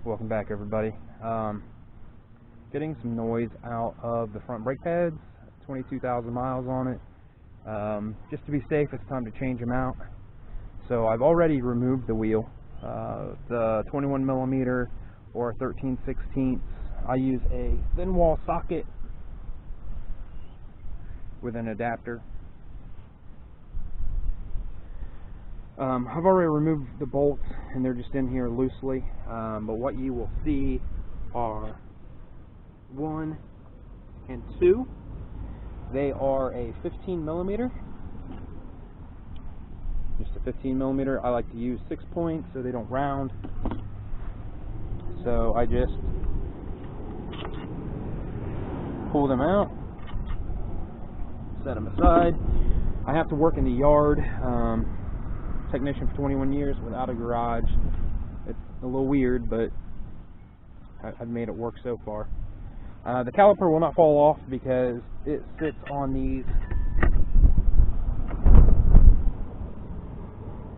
Welcome back, everybody. Getting some noise out of the front brake pads, 22,000 miles on it. Just to be safe, it's time to change them out. So I've already removed the wheel, the 21 millimeter or 13/16. I use a thin wall socket with an adapter. I've already removed the bolts and they're just in here loosely, but what you will see are 1 and 2. They are a 15 millimeter, just a 15 millimeter. I like to use 6 points so they don't round. So I just pull them out, set them aside. I have to work in the yard. Technician for 21 years without a garage. It's a little weird, but I've made it work so far. The caliper will not fall off because it sits on these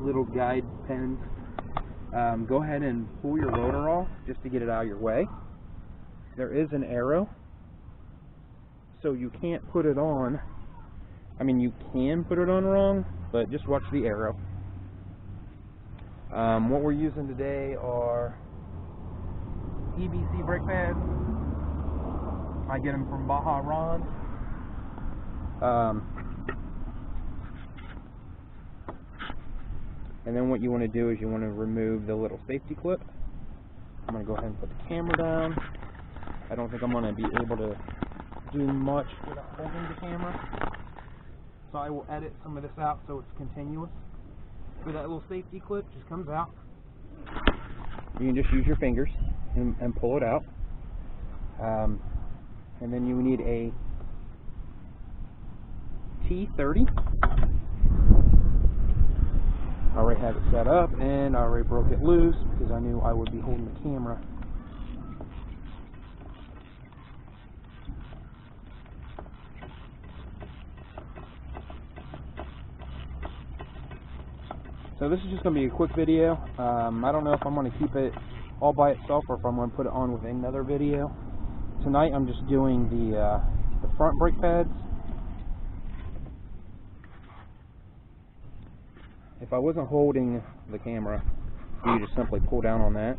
little guide pins. Go ahead and pull your rotor off just to get it out of your way. There is an arrow, so you can't put it on. I mean, you can put it on wrong, but just watch the arrow. What we're using today are EBC brake pads. I get them from Baja Ron. And then what you want to do is you want to remove the little safety clip. I'm going to go ahead and put the camera down. I don't think I'm going to be able to do much without holding the camera. So I will edit some of this out so it's continuous. Where that little safety clip just comes out. You can just use your fingers and pull it out. And then you need a T30. I already have it set up and I already broke it loose because I knew I would be holding the camera. So this is just going to be a quick video. I don't know if I'm going to keep it all by itself or if I'm going to put it on with another video. Tonight I'm just doing the front brake pads. If I wasn't holding the camera, you just simply pull down on that,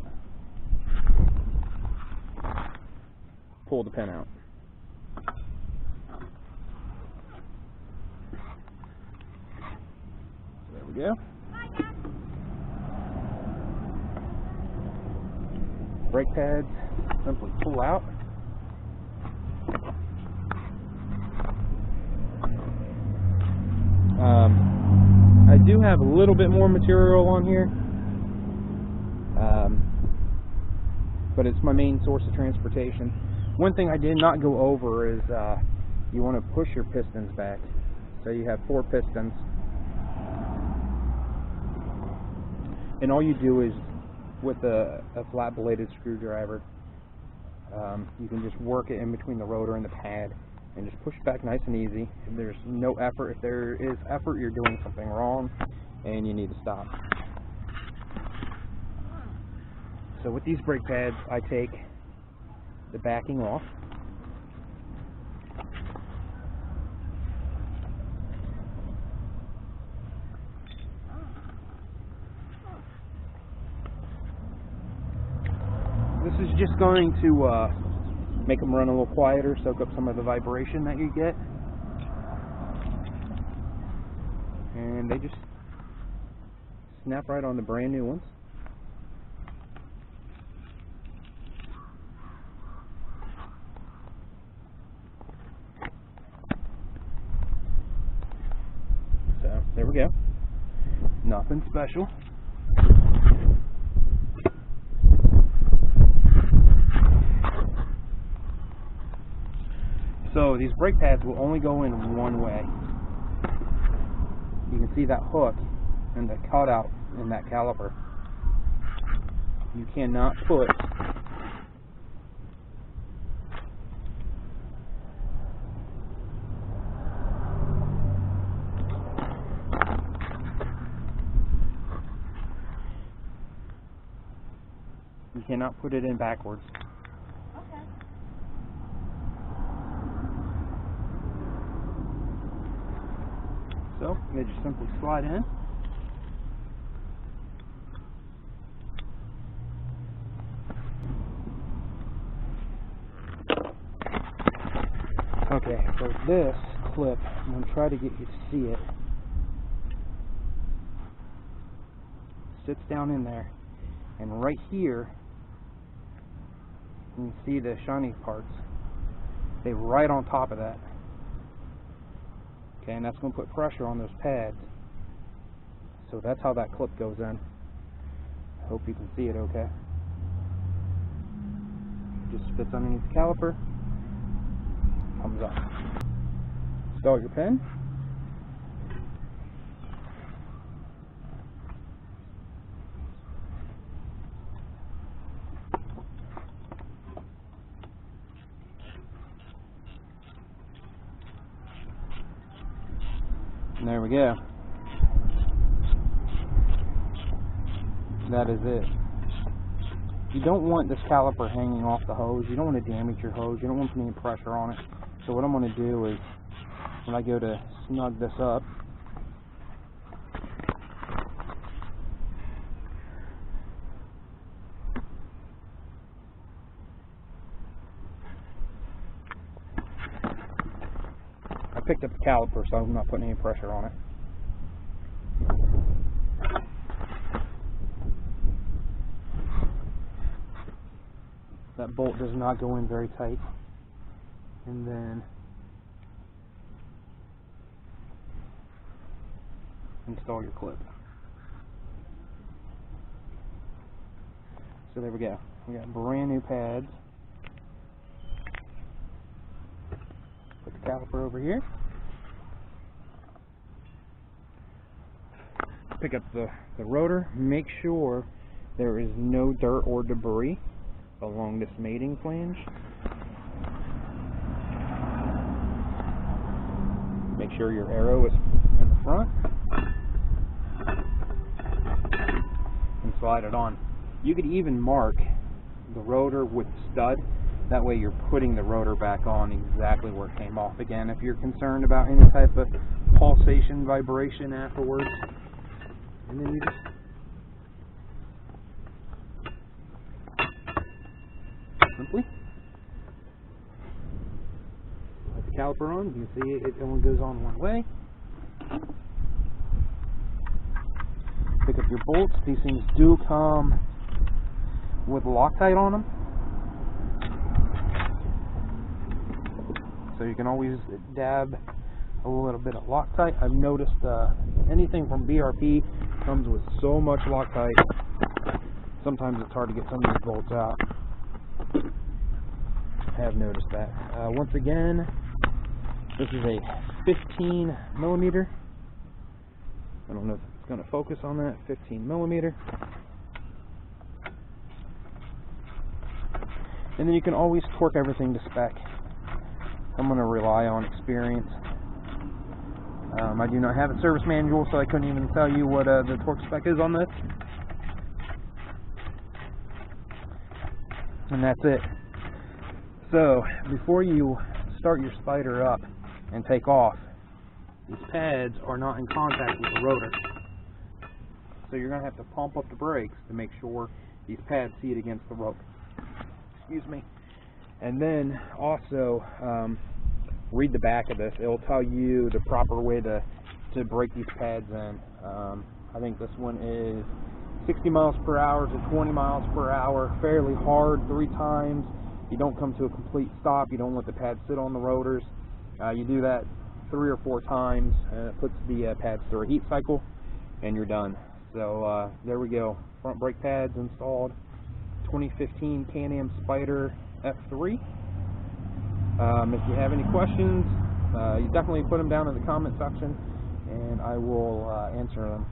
pull the pin out. So there we go. Brake pads simply pull out. I do have a little bit more material on here, but it's my main source of transportation. One thing I did not go over is you want to push your pistons back. So you have 4 pistons, and all you do is with a flat bladed screwdriver, you can just work it in between the rotor and the pad and just push back nice and easy. If there's no effort, if there is effort, you're doing something wrong and you need to stop. So with these brake pads, I take the backing off. This is just going to make them run a little quieter, soak up some of the vibration that you get. And they just snap right on the brand new ones. So there we go. Nothing special. So these brake pads will only go in one way. You can see that hook and the cutout in that caliper. You cannot put cannot put it in backwards. Okay. So they just simply slide in. Okay, for this clip, I'm going to try to get you to see it. Sits down in there, and right here, you can see the shiny parts. They're right on top of that. Okay, and that's going to put pressure on those pads. So that's how that clip goes in. I hope you can see it okay. Just fits underneath the caliper. Comes up. Install your pin. And there we go. That is it. You don't want this caliper hanging off the hose. You don't want to damage your hose. You don't want to put any pressure on it. So what I'm going to do is, when I go to snug this up, I picked up the caliper, so I'm not putting any pressure on it. That bolt does not go in very tight. And then install your clip. So there we go. We got brand new pads. Put the caliper over here. Pick up the rotor. Make sure there is no dirt or debris along this mating flange. Make sure your arrow is in the front. And slide it on. You could even mark the rotor with the stud. That way you're putting the rotor back on exactly where it came off. Again, if you're concerned about any type of pulsation, vibration afterwards. And then you just simply put the caliper on. You can see it only goes on one way. Pick up your bolts. These things do come with Loctite on them, so you can always dab a little bit of Loctite. I've noticed anything from BRP comes with so much Loctite, sometimes it's hard to get some of these bolts out. I have noticed that. Once again, this is a 15 millimeter. I don't know if it's going to focus on that. 15 millimeter. And then you can always torque everything to spec. I'm going to rely on experience. I do not have a service manual, so I couldn't even tell you what the torque spec is on this. And that's it. So, before you start your Spyder up and take off, these pads are not in contact with the rotor. So you're going to have to pump up the brakes to make sure these pads see it against the rotor. Excuse me. And then also read the back of this. It'll tell you the proper way to brake these pads in. I think this one is 60 miles per hour to 20 miles per hour, fairly hard 3 times. You don't come to a complete stop. You don't let the pads sit on the rotors. You do that 3 or 4 times, and it puts the pads through a heat cycle, and you're done. So there we go. Front brake pads installed. 2015 Can-Am Spyder F3. If you have any questions, you definitely put them down in the comment section, and I will answer them.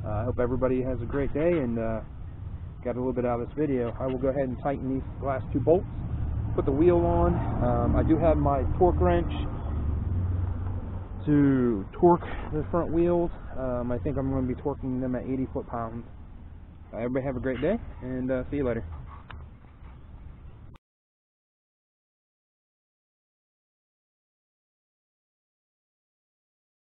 I hope everybody has a great day and got a little bit out of this video. I will go ahead and tighten these last 2 bolts, put the wheel on. I do have my torque wrench to torque the front wheels. I think I'm going to be torquing them at 80 foot-pounds. everybody have a great day, and see you later.